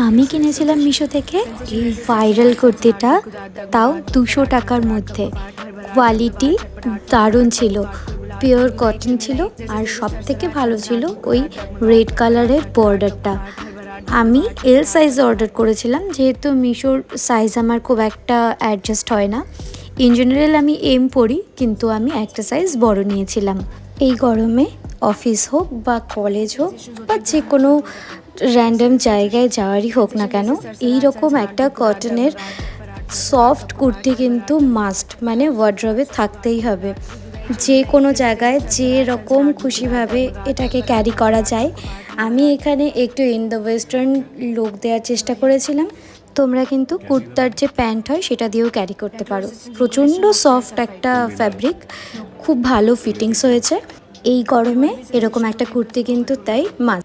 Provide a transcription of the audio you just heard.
আমি কিনেছিলাম মিশো থেকে এই ভাইরাল কুর্তিটা, তাও 200 টাকার মধ্যে। কোয়ালিটি দারুণ ছিল, পিওর কটন ছিল, আর সব থেকে ভালো ছিল ওই রেড কালারের বর্ডারটা। আমি এল সাইজ অর্ডার করেছিলাম, যেহেতু মিশোর সাইজ আমার খুব একটা অ্যাডজাস্ট হয় না। ইন জেনারেল আমি এম পরি, কিন্তু আমি একটা সাইজ বড় নিয়েছিলাম। এই গরমে অফিস হোক বা কলেজ হোক বা যে কোনো র্যান্ডম জায়গায় যাওয়ারই হোক না কেন, এই রকম একটা কটনের সফট কুর্তি কিন্তু মাস্ট, মানে ওয়ার্ড্রবে থাকতেই হবে। যে কোনো জায়গায় যে রকম খুশিভাবে এটাকে ক্যারি করা যায়। আমি এখানে একটু ইন্দো ওয়েস্টার্ন লুক দেওয়ার চেষ্টা করেছিলাম। তোমরা কিন্তু কুর্তার যে প্যান্ট হয় সেটা দিয়েও ক্যারি করতে পারো। প্রচণ্ড সফট একটা ফ্যাব্রিক, খুব ভালো ফিটিংস হয়েছে। এই গরমে এরকম একটা কুর্তি কিন্তু তাই মাস্ট।